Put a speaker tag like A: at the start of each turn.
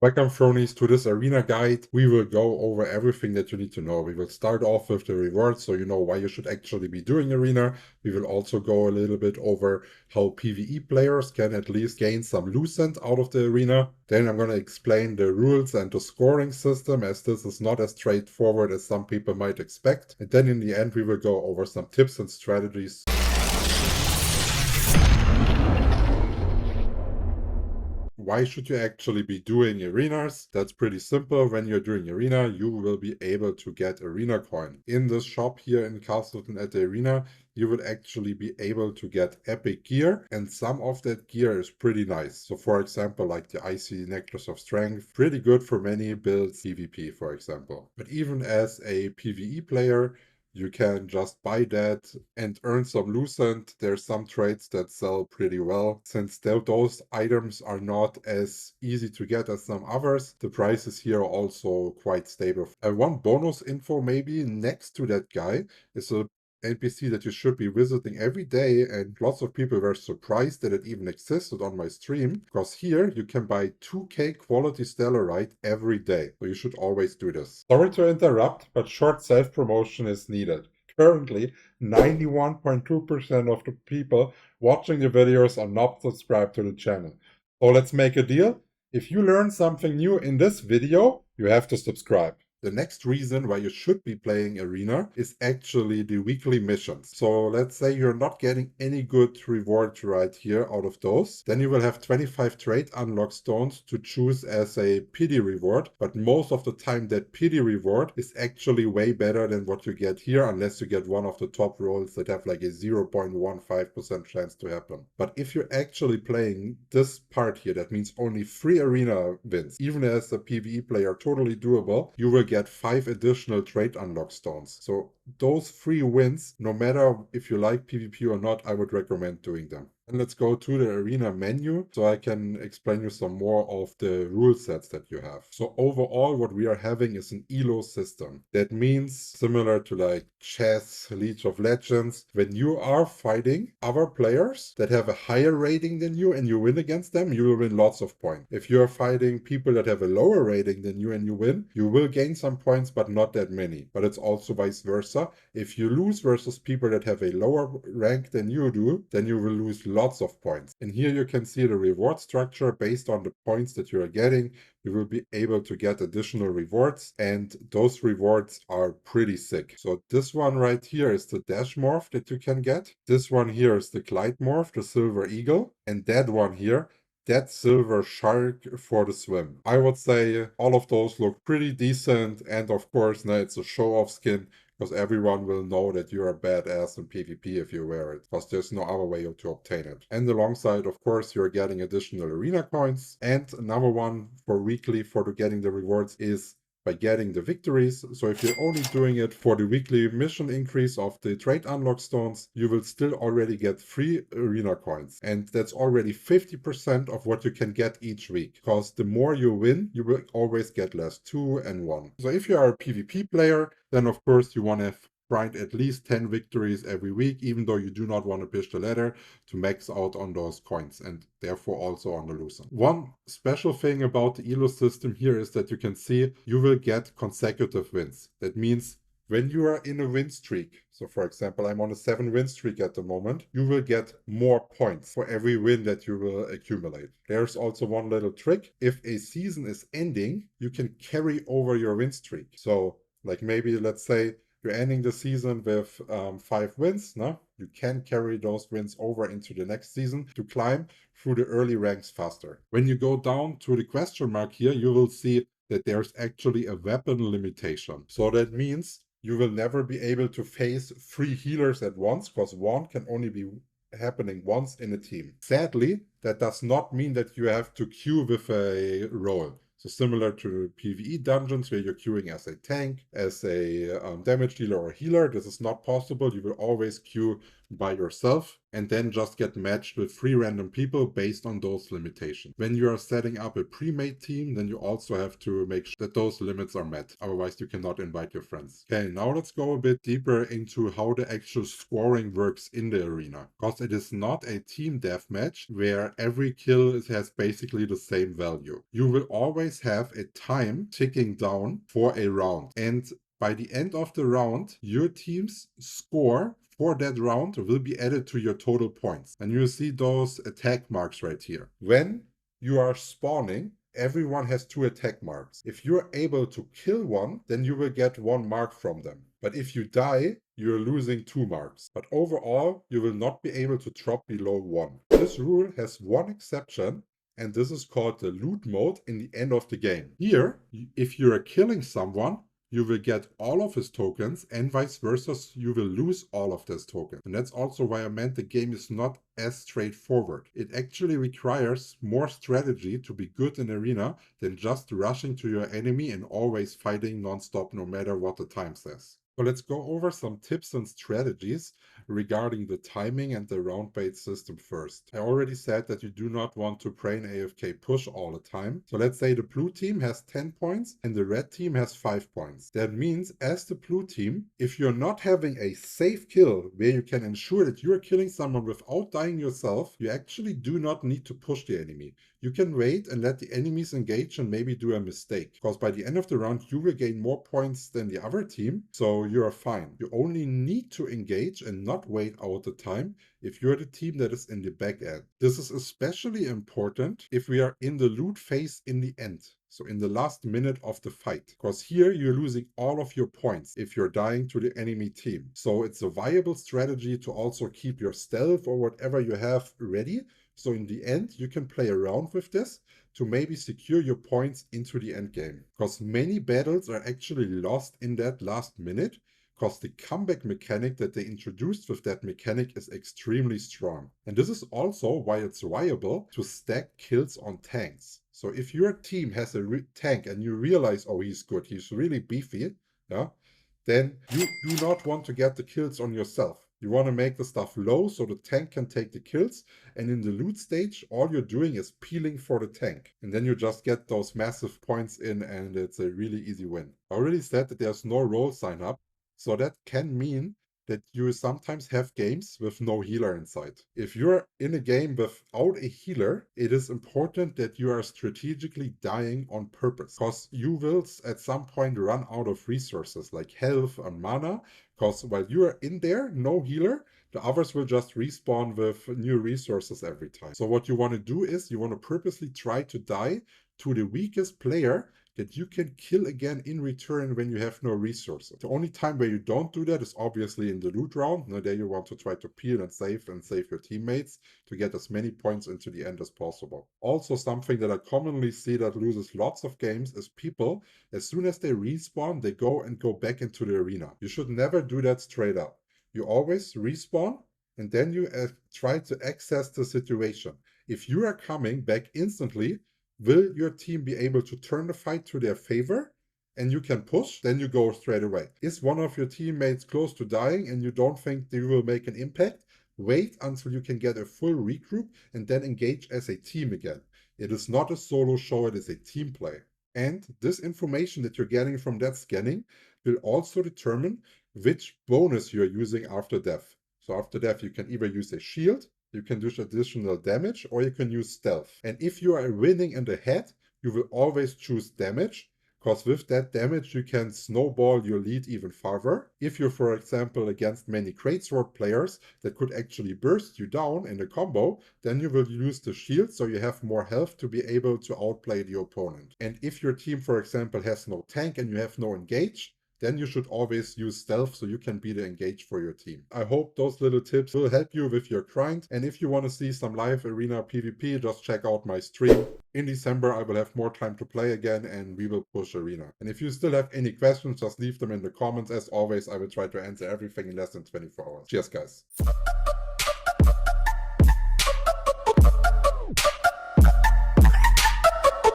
A: Welcome, Thronies, to this arena guide. We will go over everything that you need to know. We will start off with the rewards, so you know why you should actually be doing arena. We will also go a little bit over how PvE players can at least gain some Lucent out of the arena. Then I'm going to explain the rules and the scoring system, as this is not as straightforward as some people might expect. And then in the end, we will go over some tips and strategies. Why should you actually be doing arenas? That's pretty simple. When you're doing arena, you will be able to get arena coin. In this shop here in Castleton at the arena, you will actually be able to get epic gear, and some of that gear is pretty nice. So for example, like the Icy Necklace of Strength, pretty good for many builds, PvP for example. But even as a PvE player, you can just buy that and earn some Lucent. There's some trades that sell pretty well. Since those items are not as easy to get as some others, the prices here are also quite stable. One bonus info maybe next to that guy is a NPC that you should be visiting every day, and lots of people were surprised that it even existed on my stream, because here you can buy 2k quality stellarite every day, so you should always do this. Sorry to interrupt, but short self-promotion is needed. Currently, 91.2% of the people watching the videos are not subscribed to the channel. So let's make a deal. If you learn something new in this video, you have to subscribe. The next reason why you should be playing Arena is actually the weekly missions. So let's say you're not getting any good rewards right here out of those. Then you will have 25 trade unlock stones to choose as a pity reward. But most of the time that pity reward is actually way better than what you get here, unless you get one of the top rolls that have like a 0.15% chance to happen. But if you're actually playing this part here, that means only 3 arena wins, even as a PvE player, totally doable, you will get 5 additional trade unlock stones. So those 3 wins, no matter if you like PvP or not, I would recommend doing them. And let's go to the arena menu so I can explain you some more of the rule sets that you have. So overall, what we are having is an elo system. That means similar to like chess, League of Legends, when you are fighting other players that have a higher rating than you and you win against them, you will win lots of points. If you are fighting people that have a lower rating than you and you win, you will gain some points, but not that many. But it's also vice versa. If you lose versus people that have a lower rank than you do, then you will lose lots of points. And here you can see the reward structure based on the points that you are getting. You will be able to get additional rewards, and those rewards are pretty sick. So this one right here is the dash morph that you can get. This one here is the glide morph, the silver eagle, and that one here, that silver shark for the swim. I would say all of those look pretty decent, and of course now it's a show-off skin, because everyone will know that you're a badass in PvP if you wear it, because there's no other way to obtain it. And alongside, of course, you're getting additional arena coins. And another one for weekly for getting the rewards is by getting the victories. So if you're only doing it for the weekly mission increase of the trade unlock stones, you will still already get 3 arena coins. And that's already 50% of what you can get each week. Because the more you win, you will always get less, 2 and 1. So if you are a PvP player, then of course you want to grind at least 10 victories every week, even though you do not want to push the ladder to max out on those coins, and therefore also on the Lucent. One special thing about the elo system here is that you can see you will get consecutive wins. That means when you are in a win streak, so for example, I'm on a 7 win streak at the moment, you will get more points for every win that you will accumulate. There's also one little trick. If a season is ending, you can carry over your win streak. So like maybe let's say you're ending the season with 5 wins, no? You can carry those wins over into the next season to climb through the early ranks faster. When you go down to the question mark here, you will see that there's actually a weapon limitation. So that means you will never be able to face 3 healers at once, because one can only be happening once in a team. Sadly, that does not mean that you have to queue with a role. So similar to PvE dungeons where you're queuing as a tank, as a damage dealer or healer, this is not possible. You will always queue by yourself and then just get matched with 3 random people based on those limitations. When you are setting up a pre-made team, then you also have to make sure that those limits are met. Otherwise, you cannot invite your friends. Okay, now let's go a bit deeper into how the actual scoring works in the arena. Because it is not a team deathmatch where every kill has basically the same value. You will always have a time ticking down for a round. And by the end of the round, your team's score for that round will be added to your total points. And you see those attack marks right here. When you are spawning, everyone has 2 attack marks. If you're able to kill one, then you will get 1 mark from them. But if you die, you're losing 2 marks. But overall, you will not be able to drop below 1. This rule has one exception, and this is called the loot mode in the end of the game. Here, if you're killing someone, you will get all of his tokens, and vice versa, you will lose all of those tokens. And that's also why I meant the game is not as straightforward. It actually requires more strategy to be good in arena than just rushing to your enemy and always fighting non-stop no matter what the time says. So let's go over some tips and strategies regarding the timing and the round bait system first. I already said that you do not want to pray an AFK push all the time. So let's say the blue team has 10 points and the red team has 5 points. That means as the blue team, if you're not having a safe kill where you can ensure that you're killing someone without dying yourself, you actually do not need to push the enemy. You can wait and let the enemies engage and maybe do a mistake. Because by the end of the round, you will gain more points than the other team, so you're fine. You only need to engage and not wait out the time if you're the team that is in the back end. This is especially important if we are in the loot phase in the end. So in the last minute of the fight, because here you're losing all of your points if you're dying to the enemy team. So it's a viable strategy to also keep your stealth or whatever you have ready. So in the end, you can play around with this to maybe secure your points into the end game. Because many battles are actually lost in that last minute, because the comeback mechanic that they introduced with that mechanic is extremely strong. And this is also why it's viable to stack kills on tanks. So if your team has a tank and you realize, oh, he's good, he's really beefy, yeah, then you do not want to get the kills on yourself. You want to make the stuff low so the tank can take the kills, and in the loot stage, all you're doing is peeling for the tank. And then you just get those massive points in, and it's a really easy win. I already said that there's no role sign up, so that can mean that you sometimes have games with no healer inside. If you're in a game without a healer, it is important that you are strategically dying on purpose, because you will at some point run out of resources like health and mana, because while you are in there, no healer, the others will just respawn with new resources every time. So what you want to do is you want to purposely try to die to the weakest player that you can kill again in return when you have no resources. The only time where you don't do that is obviously in the loot round. Now there you want to try to peel and save your teammates to get as many points into the end as possible. Also, something that I commonly see that loses lots of games is people, as soon as they respawn, they go back into the arena. You should never do that straight up. You always respawn and then you try to access the situation. If you are coming back instantly, will your team be able to turn the fight to their favor and you can push? Then you go straight away. Is one of your teammates close to dying and you don't think they will make an impact? Wait until you can get a full regroup and then engage as a team again. It is not a solo show, it is a team play. And this information that you're getting from that scanning will also determine which bonus you're using after death. So after death, you can either use a shield, you can do additional damage, or you can use stealth. And if you are winning in the head, you will always choose damage, because with that damage you can snowball your lead even farther. If you're, for example, against many greatsword players that could actually burst you down in a combo, then you will use the shield so you have more health to be able to outplay the opponent. And if your team, for example, has no tank and you have no engage, then you should always use stealth so you can be the engage for your team. I hope those little tips will help you with your grind. And if you want to see some live arena PvP, just check out my stream. In December, I will have more time to play again and we will push arena. And if you still have any questions, just leave them in the comments. As always, I will try to answer everything in less than 24 hours. Cheers, guys.